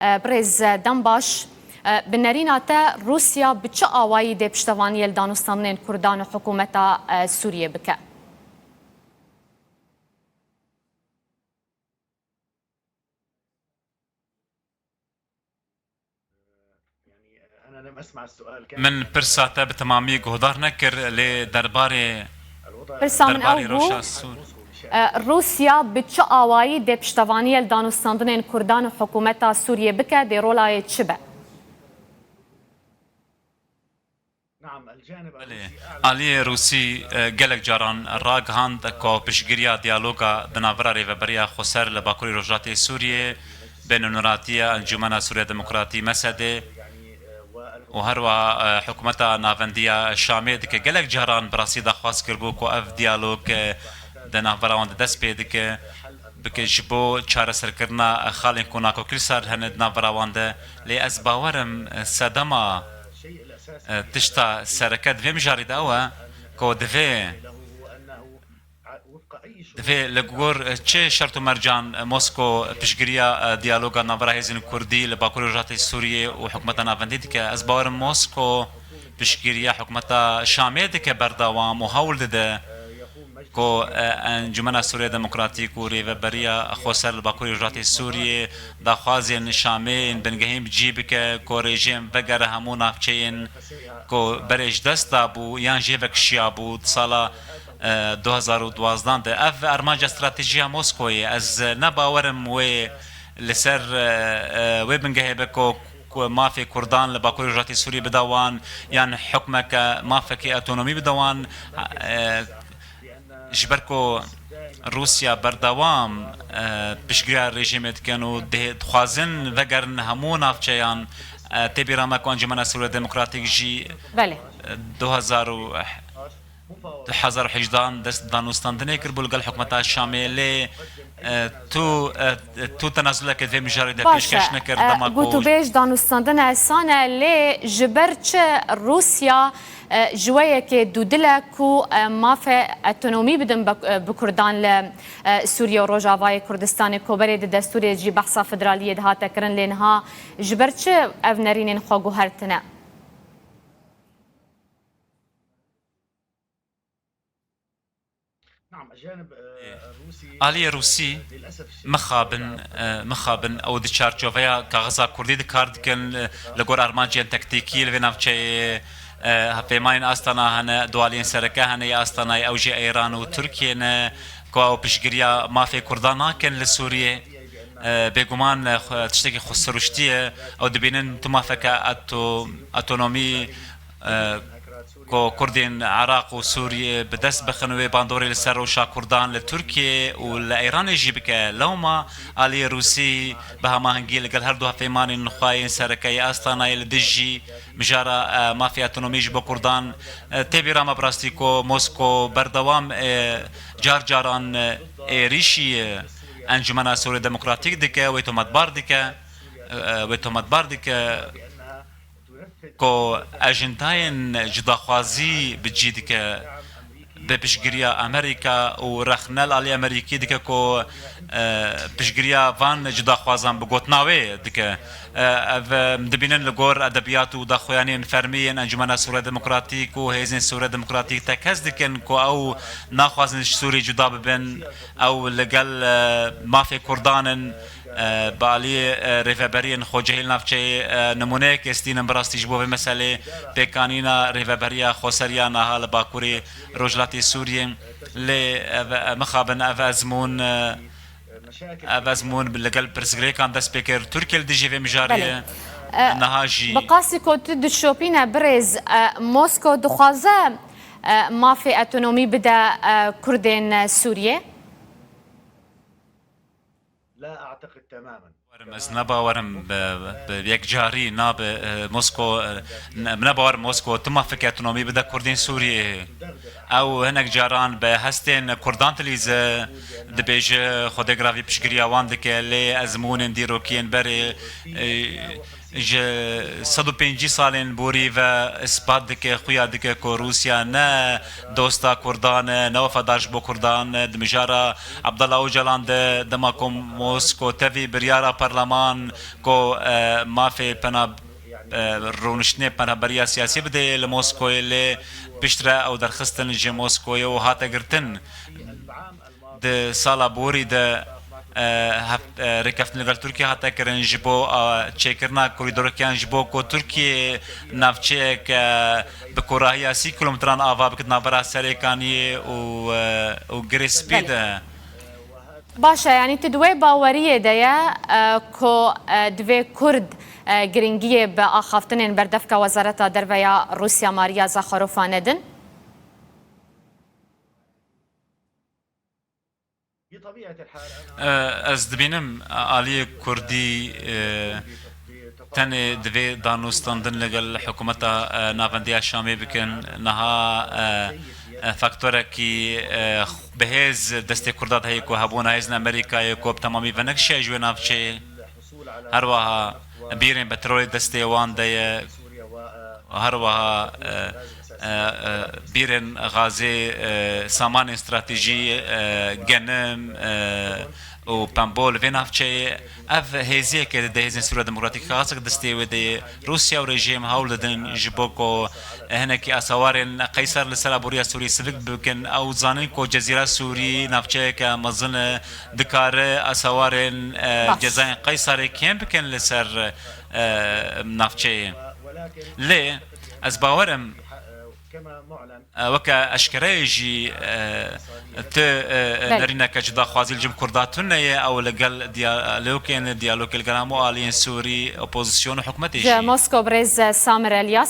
برز دنباش بنرينا تا روسيا بتش آوایی ده پشتوانی دانستانین کردان و حکومت سوریه بکه. من برساته بتمامی گهدار نکر لدرباره برسامن او روسيا بتش آوایی ده پشتوانی دانستانین کردان و حکومت سوریه بکه ده رولای چبه. آلی روسی گلک جاران راگ هاند کو پشگیریا دیالوگا دناورا ریوبریا خسر لباکوری روجات سوریه بین نوراتیا انجمن سوریه دموکراتی مسده و هروا حکومت ناوندیا شامی دکه گلک جاران براسی دخواست کربو کو اف دیالوگ دناورا وند دست پید که بکه جبو چاره سرکرنا خالین کناکو کل سر هند ناورا وند لی از باورم صدما تشتا سركات في مجاري داوا كو دفي لغور تشي شرطو مرجان موسكو بشغريا ديالوغا نافرا هيزن كردي لباكور رجات سوريا وحكومتنا فنديك ازبار موسكو بشغريا حكومتا شامي دك برداوام وهول ده كو انجمن سوريا ديمقراطيك وريفبريا خوسر لباكور رجات سوريا داخوازين شامي بنجهيم جيبك كو ريجيم بقر همون افچين کو برش دستا بو یان جیوک شیابو سالا 2012 ده اف ارمانج استراتیجیا موسکوی از نباورم و لسر و بنگه بکو ما في كردان لباكور رجاتي سوري بدوان يعني حكمك ما في اتونومي بدوان جبركو روسيا بردوام بشغيا ريجيمت كانوا دخوازن وگرن همون افچيان تبي رامك وانجمن سوريا ديمقراطيك جي بله 2018 دست دانستاندنه کرد بلغال حکومت الشامل تو تنازلك في مجرد پیشکش نکرد دماغ گوتو بیش دانستاندنه سانه لی جبرچ روسيا جوية كدودلك وما في اتونومي بدن بكردان لسوريا وروجافاي كردستان كوبري دستوري جي بحثة فدرالية دهاتا كرن لينها جبرتش افنرين خوغو هرتنا نعم الجانب الروسي آلية روسي مخابن او دچار چوفيا كاغزا كردي دكارد كن لغور ارمانجيان تكتيكي لفينافچه هفيماين استانا هنا دوالين سركه هنا استانا اوجي ايران وتركيا كو بشغريا ما في كردانا كان لسوريا بيغمان تشتكي خسروشتيه او دبينن تمافكا اتونومي كو كردين عراق وسوريا بدس بخنوي باندوري لسر وشا كردان لتركيا والايران يجيبك لوما الي روسي بها ما هنجي لقال هردو هفيماني نخواين سركي استانا لدجي مجارة ما في اتونومي جبو كردان تبي راما براستيكو موسكو بردوام جاران ريشي انجمن سوريا ديمقراطيك ديكا ويتومات بار ديكا كو اجنداين جداخوازي بتجيدك ببشغريا امريكا ورخنال علي امريكي دك كو بشغريا فان جداخوازان بغوتناوي دك مدبينن لغور ادبيات وداخويانين فرميين انجمن سوريا ديمقراطيك وهيزن سوريا ديمقراطيك تكز دكن كو او ناخوازن سوري جدا ببن او لقال ما في كردان بالي ريفابرين خوجهيل نافچه نمونه كستين براستي جبو بمساله بكانينا ريفابريا خوسريانا هال باكوري روجلاتي سوريا ل مخابن افازمون بالقلب برسغري كان دا سبيكر تركيا دي جي في مجاريه نهاجي بقاسي كنت دشوبينا برز موسكو دخوازه ما في اتونومي بدا كردين سوريا لا اعتقد تماما نبا ورم بيك جاري ناب موسكو نبا ورم موسكو تما فك اتونومي بدا كردين سوريا او هناك جاران بهستين كردان تليز دبيج خودغرافي بشغريا واندك لي ازمون ديروكين بري ج 105 سالين بوري و اثبات دك خويا دك كو روسيا نا دوستا كردان نو فداش بو كردان دمجارا عبد الله اوجلان دماكم موسكو تفي بريارا برلمان کو ما في پنا رونشنه پنا بریا سیاسی بده لموسکو ل بشترا او درخستن ج موسکو و هاته گرتن د سالا بوري د رکفتن لگل ترکیه حتی کرن جبو چکرنا کوریدور کیان جبو کو ترکیه نافچه که بکوراهی 30 کیلومتران آوا بکتنا برا سریکانی و گریس بیده باشا يعني تدوي باورية ديا كو دوي كرد گرنگی به آخافتن بردفک وزارت درویا روسیا ماریا زاخاروفا ندن؟ از دبینم آلی کردی تنه دوی دانوستاندن لگل حکومت ناوندی شامی بکن نها فاکتوره کی بهز دست کردات هایی که هبون هایزن امریکا که تمامی ونکشه جوی نافچه هر وها بیرین بترول دسته وان ده هر وها بیرن غازی سامان استراتژی گنم و پامبول و نافچه اف هزیه که ده هزین سوریه دموکراتیک خاصه دسته و ده روسیا و رژیم هاول دن جبوکو هناك اسوار قيصر لسلابوريا سوري سفك بكن او زانين كو جزيره سوري نافچه كمزن دكار اسوار جزائر قيصر كم بكن لسر نافچه ليه از باورم وكا اشكريجي ت نرينا كجدا خوازي الجم كرداتون او لقل ديالوج الجرامو الين سوري اوبوزيسيون حكومتي موسكو بريز سامر الياس